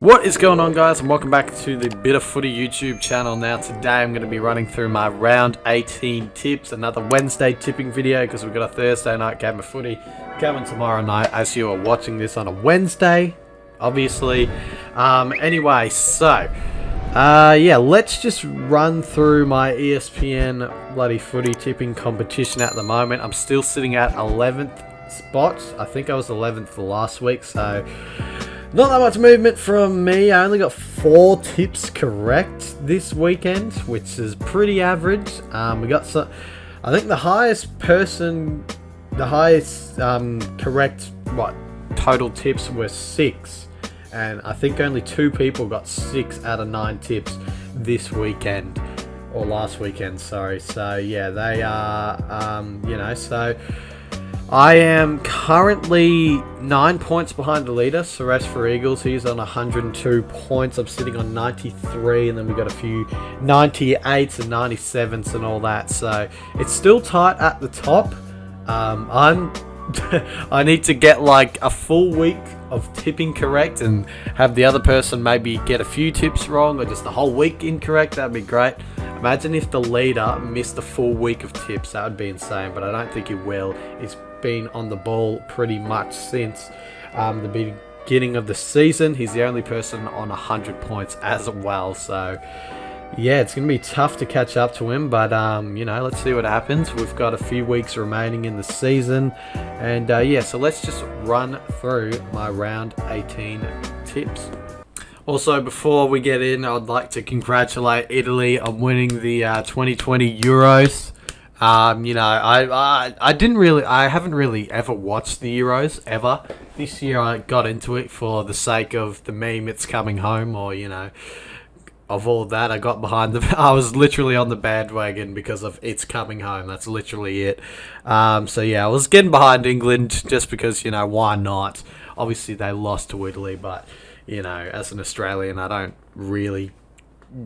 What is going on, guys, and welcome back to the Bit of Footy YouTube channel. Now today I'm going to be running through my round 18 tips, another Wednesday tipping video because we've got a Thursday night game of footy coming tomorrow night as you are watching this on a Wednesday, obviously. Anyway, so yeah, let's just run through my ESPN bloody footy tipping competition at the moment. I'm still sitting at 11th spot. I think I was 11th for last week, so not that much movement from me. I only got 4 tips correct this weekend, which is pretty average. We got some, I think the highest correct total tips were 6, and I think only 2 people got 6 out of 9 tips this weekend, or last weekend, sorry. So yeah, they are so I am currently 9 points behind the leader, Suresh for Eagles. He's on 102 points. I'm sitting on 93, and then we got a few 98s and 97s and all that. So it's still tight at the top. I need to get like a full week of tipping correct and have the other person maybe get a few tips wrong or just the whole week incorrect. That'd be great. Imagine if the leader missed a full week of tips. That would be insane, but I don't think he will. He's been on the ball pretty much since the beginning of the season. He's the only person on 100 points as well. So yeah, it's going to be tough to catch up to him, but let's see what happens. We've got a few weeks remaining in the season, and yeah, so let's just run through my round 18 tips. Also, before we get in, I'd like to congratulate Italy on winning the 2020 Euros. I haven't really ever watched the Euros ever. This year I got into it for the sake of the meme "It's coming home," or of all that. I got behind I was literally on the bandwagon because of "It's coming home." That's literally it. So yeah, I was getting behind England just because why not? Obviously they lost to Italy, but as an Australian, I don't really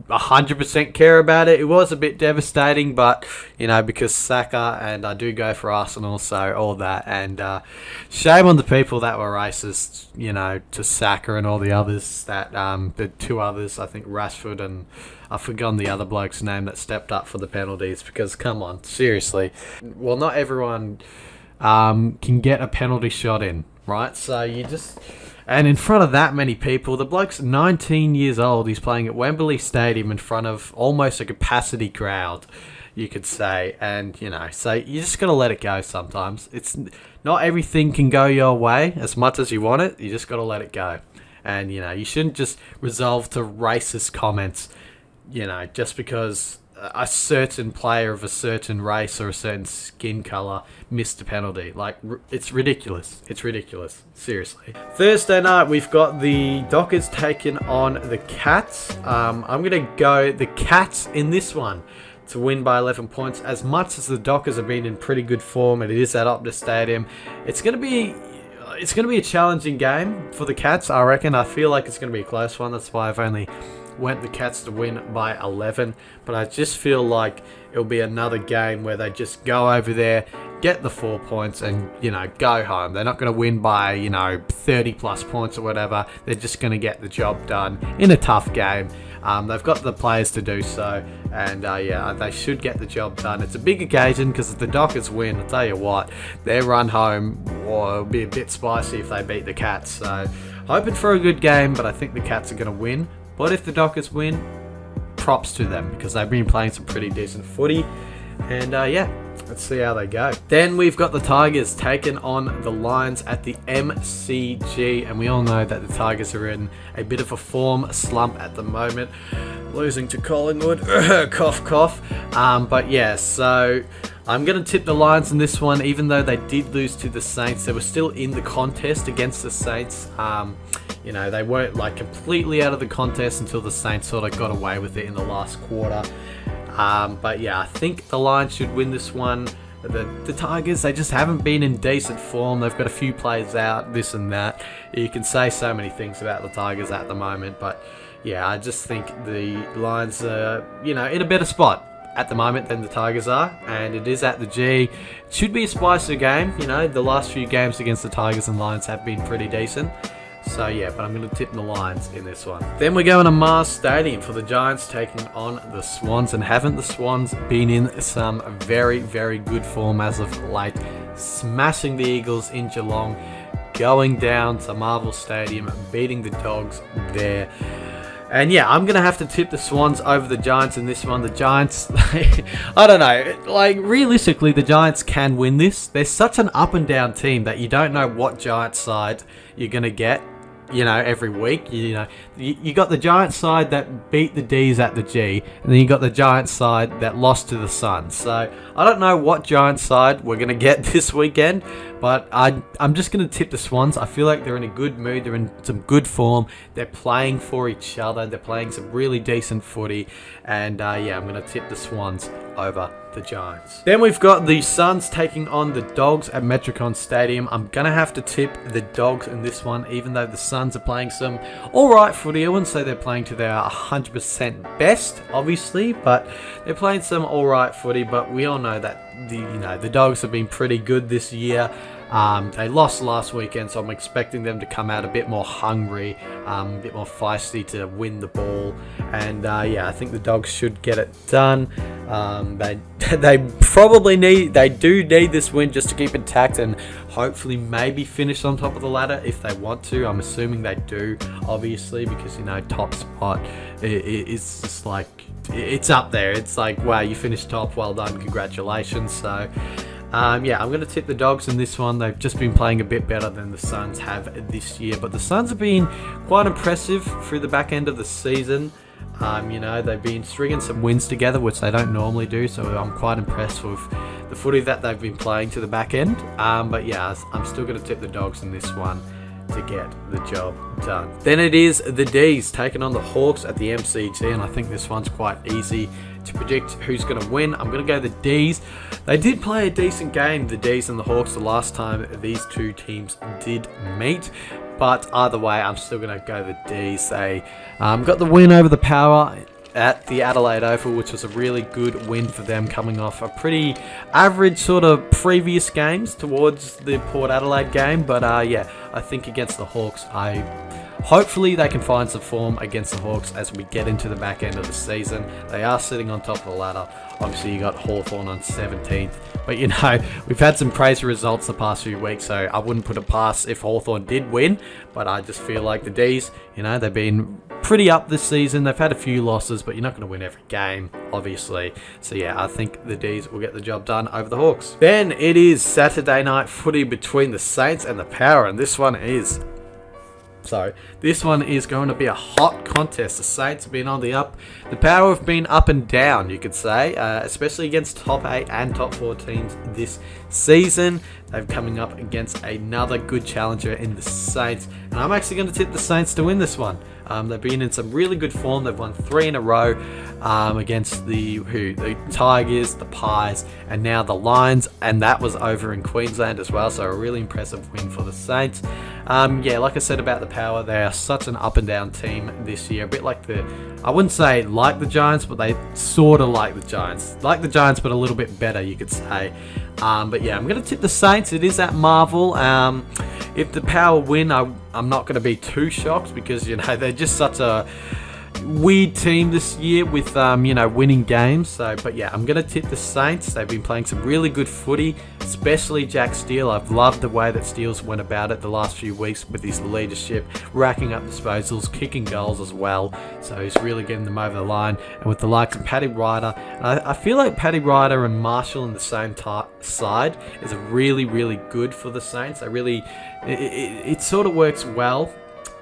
100% care about it. It was a bit devastating, but because Saka, and I do go for Arsenal, so all that, and shame on the people that were racist, to Saka and all the others that the 2 others, I think Rashford and I've forgotten the other bloke's name that stepped up for the penalties, because come on, seriously, well, not everyone can get a penalty shot in, right? So and in front of that many people, the bloke's 19 years old. He's playing at Wembley Stadium in front of almost a capacity crowd, you could say. And, so you just got to let it go sometimes. It's not everything can go your way as much as you want it. You just got to let it go. And, you shouldn't just resolve to racist comments, just because a certain player of a certain race or a certain skin color missed a penalty. Like, it's ridiculous. It's ridiculous. Seriously. Thursday night, we've got the Dockers taking on the Cats. I'm going to go the Cats in this one to win by 11 points. As much as the Dockers have been in pretty good form, and it is at Optus Stadium, it's going to be a challenging game for the Cats, I reckon. I feel like it's going to be a close one. That's why I've only went the Cats to win by 11, but I just feel like it'll be another game where they just go over there, get the 4 points, and go home. They're not going to win by 30 plus points or whatever. They're just going to get the job done in a tough game. They've got the players to do so, and yeah, they should get the job done. It's a big occasion because if the Dockers win, I'll tell you what, their run home will be a bit spicy if they beat the Cats. So hoping for a good game, but I think the Cats are going to win. But if the Dockers win, props to them because they've been playing some pretty decent footy. And yeah, let's see how they go. Then we've got the Tigers taking on the Lions at the MCG. And we all know that the Tigers are in a bit of a form slump at the moment. Losing to Collingwood. Cough, cough. But yeah, so I'm going to tip the Lions in this one. Even though they did lose to the Saints, they were still in the contest against the Saints. They weren't like completely out of the contest until the Saints sort of got away with it in the last quarter. But yeah, I think the Lions should win this one. The Tigers, they just haven't been in decent form. They've got a few players out, this and that. You can say so many things about the Tigers at the moment, but yeah, I just think the Lions are, in a better spot at the moment than the Tigers are, and it is at the G. It should be a spicier game. The last few games against the Tigers and Lions have been pretty decent. So yeah, but I'm going to tip the Lions in this one. Then we're going to Mars Stadium for the Giants taking on the Swans. And haven't the Swans been in some very, very good form as of late? Smashing the Eagles in Geelong, going down to Marvel Stadium, beating the Dogs there. And yeah, I'm going to have to tip the Swans over the Giants in this one. The Giants, I don't know, like realistically, the Giants can win this. They're such an up and down team that you don't know what Giants side you're going to get, you know, every week. You got the Giants side that beat the D's at the G, and then you got the Giants side that lost to the Suns. So I don't know what Giants side we're going to get this weekend, but I'm just going to tip the Swans. I feel like they're in a good mood. They're in some good form. They're playing for each other. They're playing some really decent footy. And yeah, I'm going to tip the Swans over the Giants. Then we've got the Suns taking on the Dogs at Metricon Stadium. I'm going to have to tip the Dogs in this one, even though the Suns are playing some alright footy. I wouldn't say they're playing to their 100% best, obviously, but they're playing some alright footy. But we all know that the Dogs have been pretty good this year. They lost last weekend, so I'm expecting them to come out a bit more hungry, a bit more feisty to win the ball. And yeah, I think the Dogs should get it done. They do need this win just to keep intact and hopefully maybe finish on top of the ladder if they want to. I'm assuming they do, obviously, because top spot it's just like it's up there. It's like, wow, you finished top, well done, congratulations. So yeah, I'm going to tip the Dogs in this one. They've just been playing a bit better than the Suns have this year. But the Suns have been quite impressive through the back end of the season. They've been stringing some wins together, which they don't normally do. So I'm quite impressed with the footy that they've been playing to the back end. But yeah, I'm still going to tip the Dogs in this one to get the job done. Then it is the D's taking on the Hawks at the MCG, and I think this one's quite easy to predict who's going to win. I'm going to go the D's. They did play a decent game, the D's and the Hawks, the last time these two teams did meet. But either way, I'm still going to go the D's. They got the win over the Power at the Adelaide Oval, which was a really good win for them, coming off a pretty average sort of previous games towards the Port Adelaide game. But yeah, I think against the Hawks, hopefully they can find some form against the Hawks as we get into the back end of the season. They are sitting on top of the ladder. Obviously, you got Hawthorn on 17th. But, we've had some crazy results the past few weeks, so I wouldn't put it past if Hawthorn did win. But I just feel like the D's, they've been pretty up this season. They've had a few losses, but you're not going to win every game, obviously. So, yeah, I think the D's will get the job done over the Hawks. Then it is Saturday night footy between the Saints and the Power, and this one is going to be a hot contest. The Saints have been on the up. The Power have been up and down, you could say, especially against top 8 and top 4 teams this season. They're coming up against another good challenger in the Saints. And I'm actually going to tip the Saints to win this one. They've been in some really good form. They've won 3 in a row against the Tigers, the Pies, and now the Lions. And that was over in Queensland as well. So a really impressive win for the Saints. Yeah, like I said about the Power, they are such an up and down team this year. A bit like I wouldn't say like the Giants, but they sort of like the Giants. Like the Giants, but a little bit better, you could say. But yeah, I'm going to tip the Saints. It is at Marvel. If the Power win, I'm not going to be too shocked because, they're just such a weird team this year with, winning games. So, but yeah, I'm going to tip the Saints. They've been playing some really good footy, especially Jack Steele. I've loved the way that Steele's went about it the last few weeks with his leadership, racking up disposals, kicking goals as well. So he's really getting them over the line. And with the likes of Paddy Ryder, I feel like Paddy Ryder and Marshall on the same side is really, really good for the Saints. It sort of works well.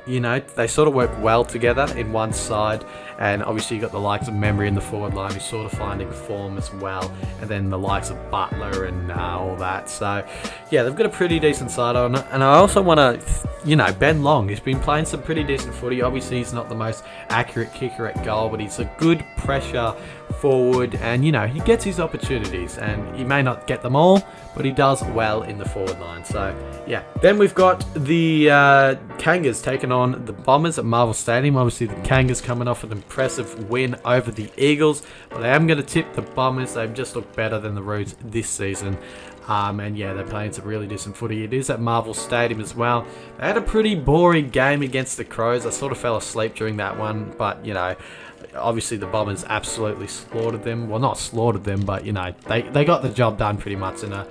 They sort of work well together in one side, and obviously you've got the likes of Memory in the forward line who's sort of finding form as well, and then the likes of Butler and all that. So yeah, they've got a pretty decent side on it. And I also want to, Ben Long, he's been playing some pretty decent footy. Obviously he's not the most accurate kicker at goal, but he's a good pressure forward, and he gets his opportunities, and he may not get them all, but he does well in the forward line. So yeah, then we've got the Kangas taking on the Bombers at Marvel Stadium. Obviously the Kangas coming off an impressive win over the Eagles, but I am going to tip the Bombers. They've just looked better than the Roos this season. And yeah, they're playing some really decent footy. It is at Marvel Stadium as well. They had a pretty boring game against the Crows. I sort of fell asleep during that one, but you know, obviously the Bombers absolutely slaughtered them. Well, not slaughtered them, but you know, they got the job done pretty much in a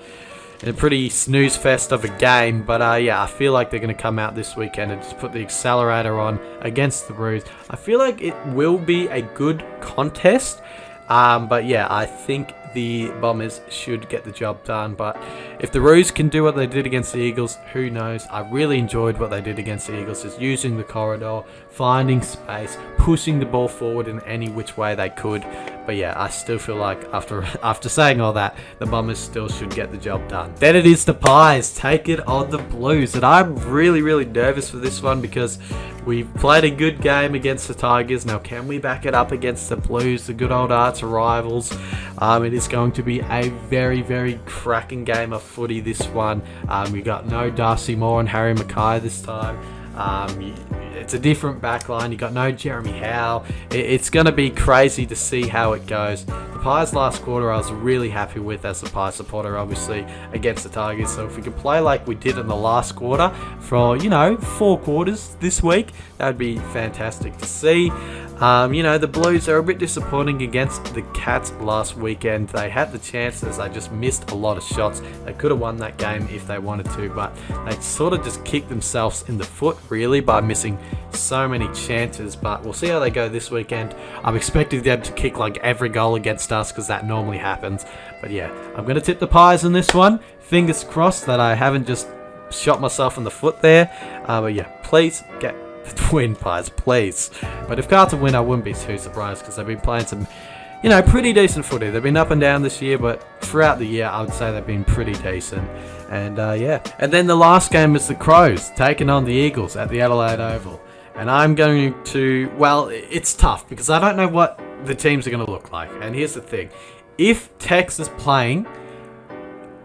pretty snooze fest of a game. But yeah, I feel like they're going to come out this weekend and just put the accelerator on against the Roos. I feel like it will be a good contest. But yeah, I think the Bombers should get the job done. But if the Roos can do what they did against the Eagles, who knows? I really enjoyed what they did against the Eagles, is using the corridor, finding space, pushing the ball forward in any which way they could. But yeah, I still feel like after saying all that, the Bombers still should get the job done. Then it is the Pies. Take it on the Blues. And I'm really, really nervous for this one because we've played a good game against the Tigers. Now, can we back it up against the Blues, the good old arch rivals? It is going to be a very, very cracking game of footy, this one. We got no Darcy Moore and Harry Mackay this time. It's a different backline. You got no Jeremy Howe. It's going to be crazy to see how it goes. The Pies last quarter I was really happy with as a Pies supporter, obviously, against the Tigers. So if we could play like we did in the last quarter for, you know, 4 quarters this week, that would be fantastic to see. You know, the Blues are a bit disappointing against the Cats last weekend. They had the chances, they just missed a lot of shots. They could have won that game if they wanted to, but they sort of just kicked themselves in the foot, really, by missing so many chances. But we'll see how they go this weekend. I'm expecting them to kick like every goal against us because that normally happens. But yeah, I'm going to tip the Pies in this one. Fingers crossed that I haven't just shot myself in the foot there. But yeah, please get the win, Pies, please. But if Carlton win, I wouldn't be too surprised because they've been playing some, you know, pretty decent footy. They've been up and down this year, but throughout the year, I would say they've been pretty decent. And yeah. And then the last game is the Crows taking on the Eagles at the Adelaide Oval. And I'm going to, well, it's tough because I don't know what the teams are going to look like. And here's the thing. If Tex is playing,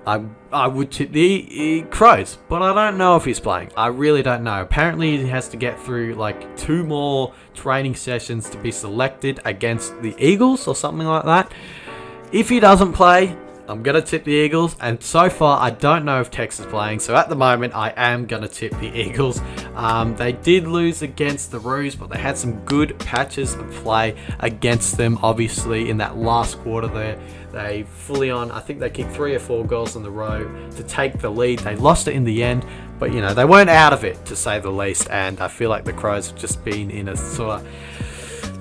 I would tip the Crows, but I don't know if he's playing. I really don't know. Apparently he has to get through like 2 more training sessions to be selected against the Eagles or something like that. If he doesn't play, I'm going to tip the Eagles, and so far I don't know if Tex is playing, so at the moment I am going to tip the Eagles. They did lose against the Roos, but they had some good patches of play against them, obviously, in that last quarter there. They fully on, I think they kicked 3 or 4 goals in the row to take the lead. They lost it in the end, but you know, they weren't out of it, to say the least, and I feel like the Crows have just been in a sort of,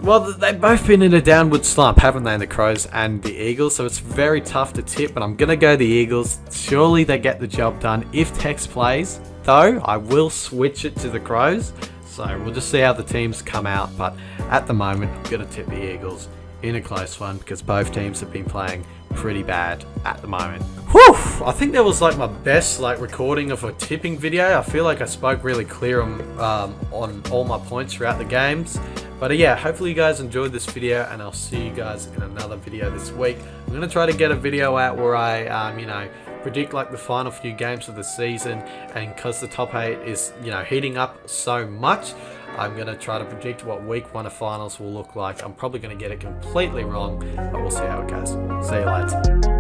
well, they've both been in a downward slump, haven't they, the Crows and the Eagles? So it's very tough to tip, but I'm going to go the Eagles. Surely they get the job done. If Tex plays, though, I will switch it to the Crows. So we'll just see how the teams come out. But at the moment, I'm going to tip the Eagles in a close one because both teams have been playing pretty bad at the moment. Whew! I think that was like my best recording of a tipping video. I feel like I spoke really clear on all my points throughout the games. But yeah, hopefully you guys enjoyed this video, and I'll see you guys in another video this week. I'm going to try to get a video out where I, you know, predict like the final few games of the season, and because the top 8 is, you know, heating up so much, I'm going to try to predict what week 1 of finals will look like. I'm probably going to get it completely wrong, but we'll see how it goes. See you later.